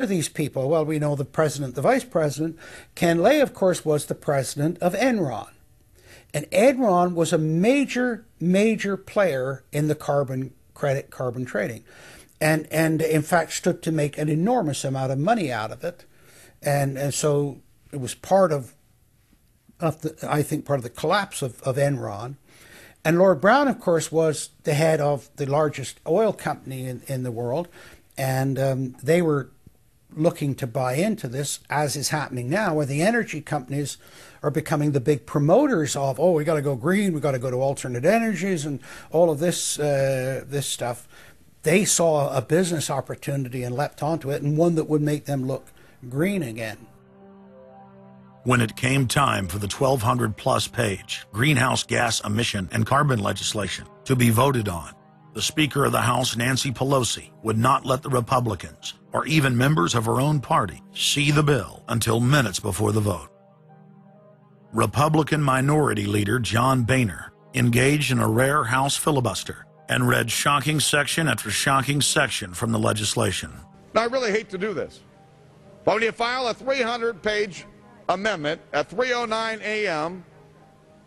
these people? Well, we know the president, the vice president. Ken Lay, of course, was the president of Enron. And Enron was a major, major player in the carbon credit, carbon trading. And in fact stood to make an enormous amount of money out of it. And so it was part of the, I think, part of the collapse of Enron. And Lord Browne, of course, was the head of the largest oil company in the world. And they were looking to buy into this, as is happening now, where the energy companies are becoming the big promoters of, oh, we got to go green, we got to go to alternate energies and all of this this stuff. They saw a business opportunity and leapt onto it, and one that would make them look green again. When it came time for the 1,200-plus page greenhouse gas emission and carbon legislation to be voted on, the Speaker of the House, Nancy Pelosi, would not let the Republicans, or even members of her own party, see the bill until minutes before the vote. Republican Minority Leader John Boehner engaged in a rare House filibuster and read shocking section after shocking section from the legislation. Now, I really hate to do this, but when you file a 300-page amendment at 3:09 a.m.,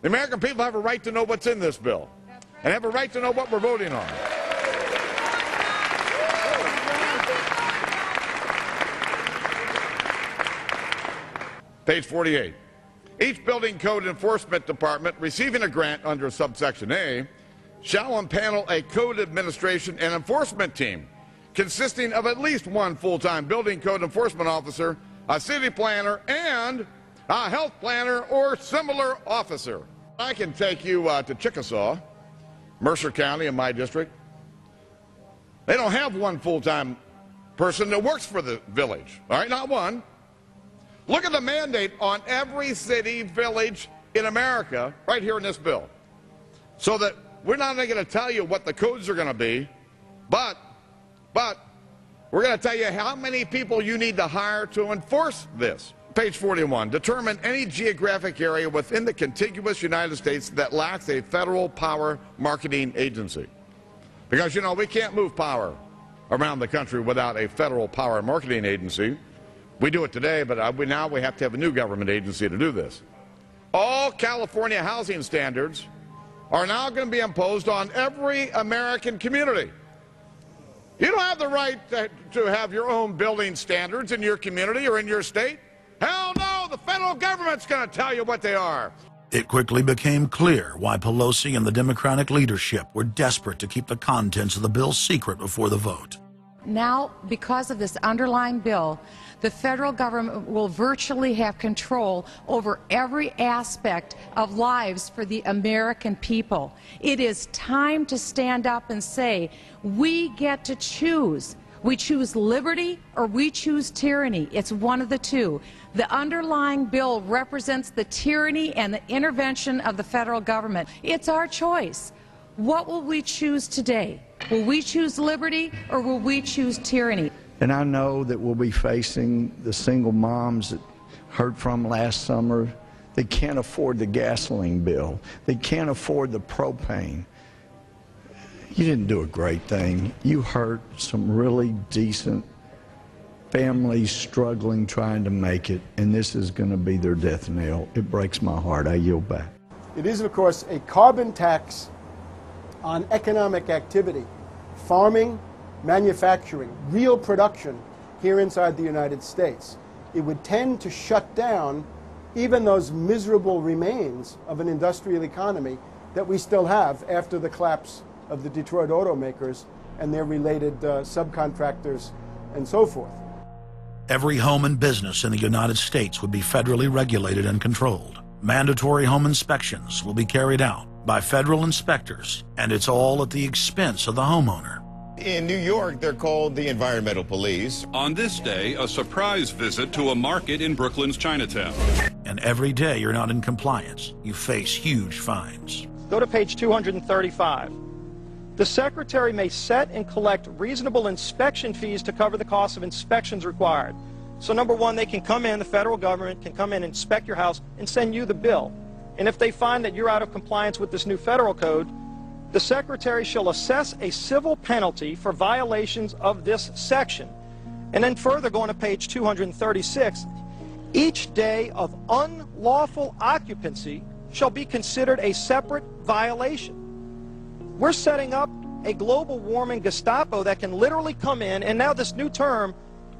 the American people have a right to know what's in this bill and have a right to know what we're voting on. Page 48. Each building code enforcement department receiving a grant under subsection A shall impanel a code administration and enforcement team consisting of at least one full-time building code enforcement officer, a city planner, and a health planner or similar officer. I can take you to Chickasaw, Mercer County in my district. They don't have one full-time person that works for the village, all right, not one. Look at the mandate on every city, village in America right here in this bill. So that we're not only going to tell you what the codes are going to be, but we're going to tell you how many people you need to hire to enforce this. Page 41, determine any geographic area within the contiguous United States that lacks a federal power marketing agency. Because, you know, we can't move power around the country without a federal power marketing agency. We do it today, but now we have to have a new government agency to do this. All California housing standards are now going to be imposed on every American community. You don't have the right to have your own building standards in your community or in your state. Hell no, the federal government's going to tell you what they are. It quickly became clear why Pelosi and the Democratic leadership were desperate to keep the contents of the bill secret before the vote. Now, because of this underlying bill, the federal government will virtually have control over every aspect of lives for the American people. It is time to stand up and say, we get to choose. We choose liberty or we choose tyranny. It's one of the two. The underlying bill represents the tyranny and the intervention of the federal government. It's our choice. What will we choose today? Will we choose liberty or will we choose tyranny? And I know that we'll be facing the single moms that heard from last summer. They can't afford the gasoline bill. They can't afford the propane. You didn't do a great thing. You hurt some really decent families struggling, trying to make it, and this is going to be their death knell. It breaks my heart. I yield back. It is, of course, a carbon tax on economic activity, farming, manufacturing, real production here inside the United States. It would tend to shut down even those miserable remains of an industrial economy that we still have after the collapse of the Detroit automakers and their related subcontractors and so forth. Every home and business in the United States would be federally regulated and controlled. Mandatory home inspections will be carried out by federal inspectors, and it's all at the expense of the homeowner. In New York, they're called the environmental police. On this day, a surprise visit to a market in Brooklyn's Chinatown. And every day you're not in compliance, you face huge fines. Go to page 235. The Secretary may set and collect reasonable inspection fees to cover the cost of inspections required. So number one, they can come in, the federal government can come in and inspect your house and send you the bill. And if they find that you're out of compliance with this new federal code, the Secretary shall assess a civil penalty for violations of this section. And then further, going to page 236, each day of unlawful occupancy shall be considered a separate violation. We're setting up a global warming Gestapo that can literally come in, and now this new term,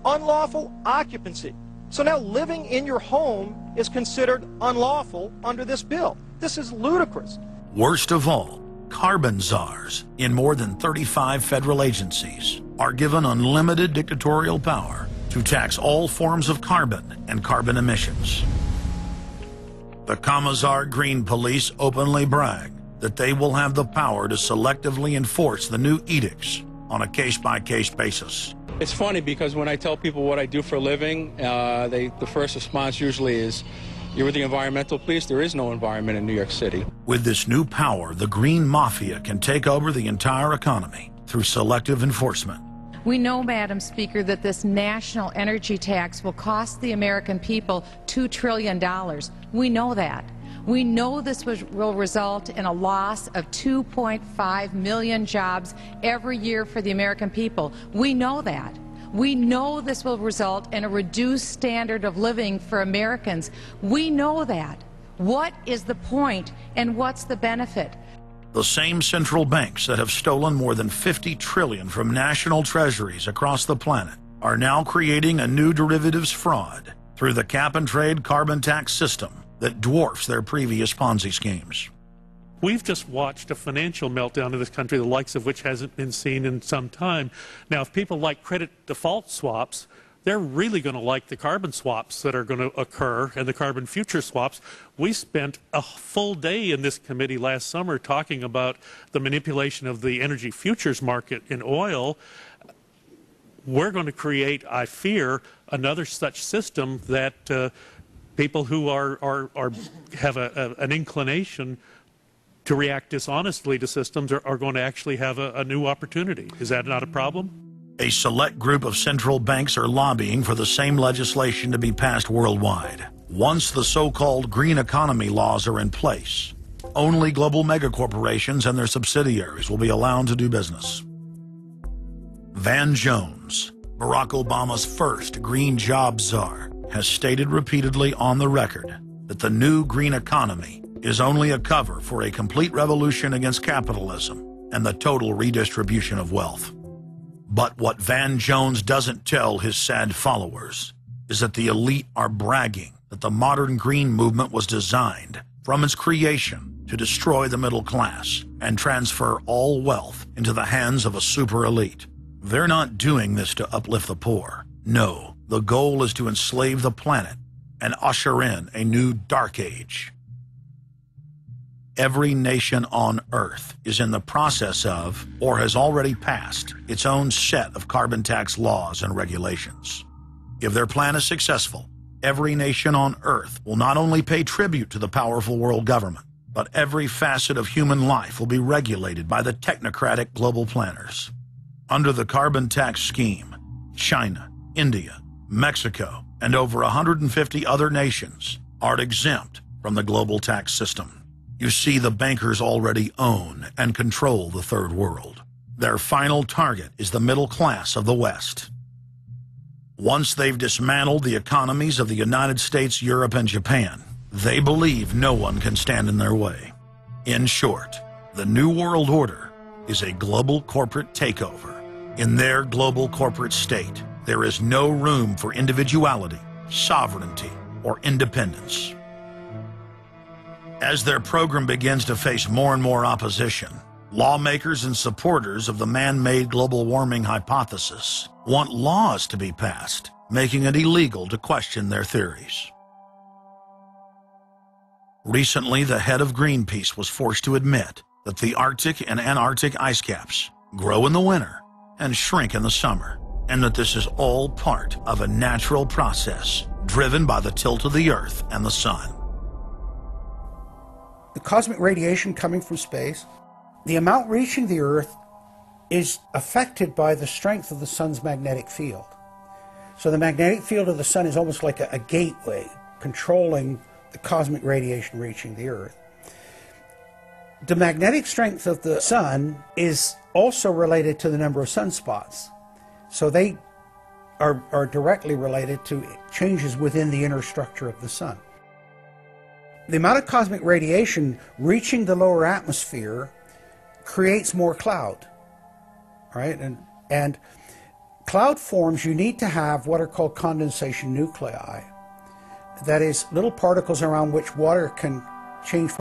unlawful occupancy. So now living in your home is considered unlawful under this bill. This is ludicrous. Worst of all, carbon czars in more than 35 federal agencies are given unlimited dictatorial power to tax all forms of carbon and carbon emissions. The Commissar Green Police openly brag that they will have the power to selectively enforce the new edicts on a case-by-case basis. It's funny because when I tell people what I do for a living, the first response usually is, "You're with the environmental police?" There is no environment in New York City. With this new power, the Green Mafia can take over the entire economy through selective enforcement. We know, Madam Speaker, that this national energy tax will cost the American people $2 trillion. We know that. We know this will result in a loss of 2.5 million jobs every year for the American people. We know that. We know this will result in a reduced standard of living for Americans. We know that. What is the point and what's the benefit? The same central banks that have stolen more than $50 trillion from national treasuries across the planet are now creating a new derivatives fraud through the cap-and-trade carbon tax system that dwarfs their previous Ponzi schemes. We've just watched a financial meltdown in this country, the likes of which hasn't been seen in some time. Now, if people like credit default swaps, they're really going to like the carbon swaps that are going to occur and the carbon future swaps. We spent a full day in this committee last summer talking about the manipulation of the energy futures market in oil. We're going to create, I fear, another such system that people who have an inclination to react dishonestly to systems are going to actually have a new opportunity. Is that not a problem? A select group of central banks are lobbying for the same legislation to be passed worldwide. Once the so-called green economy laws are in place, only global megacorporations and their subsidiaries will be allowed to do business. Van Jones, Barack Obama's first green job czar, has stated repeatedly on the record that the new green economy is only a cover for a complete revolution against capitalism and the total redistribution of wealth. But what Van Jones doesn't tell his sad followers is that the elite are bragging that the modern green movement was designed from its creation to destroy the middle class and transfer all wealth into the hands of a super elite. They're not doing this to uplift the poor. No, the goal is to enslave the planet and usher in a new dark age. Every nation on Earth is in the process of, or has already passed, its own set of carbon tax laws and regulations. If their plan is successful, every nation on Earth will not only pay tribute to the powerful world government, but every facet of human life will be regulated by the technocratic global planners. Under the carbon tax scheme, China, India, Mexico, and over 150 other nations are exempt from the global tax system. You see, the bankers already own and control the third world. Their final target is the middle class of the West. Once they've dismantled the economies of the United States, Europe, and Japan, they believe no one can stand in their way. In short, the New World Order is a global corporate takeover. In their global corporate state, there is no room for individuality, sovereignty, or independence. As their program begins to face more and more opposition, lawmakers and supporters of the man-made global warming hypothesis want laws to be passed, making it illegal to question their theories. Recently, the head of Greenpeace was forced to admit that the Arctic and Antarctic ice caps grow in the winter and shrink in the summer, and that this is all part of a natural process driven by the tilt of the Earth and the Sun. The cosmic radiation coming from space, the amount reaching the Earth is affected by the strength of the Sun's magnetic field. So the magnetic field of the Sun is almost like a gateway controlling the cosmic radiation reaching the Earth. The magnetic strength of the Sun is also related to the number of sunspots. So they are directly related to changes within the inner structure of the sun. The amount of cosmic radiation reaching the lower atmosphere creates more cloud, right? And cloud forms, you need to have what are called condensation nuclei. That is, little particles around which water can change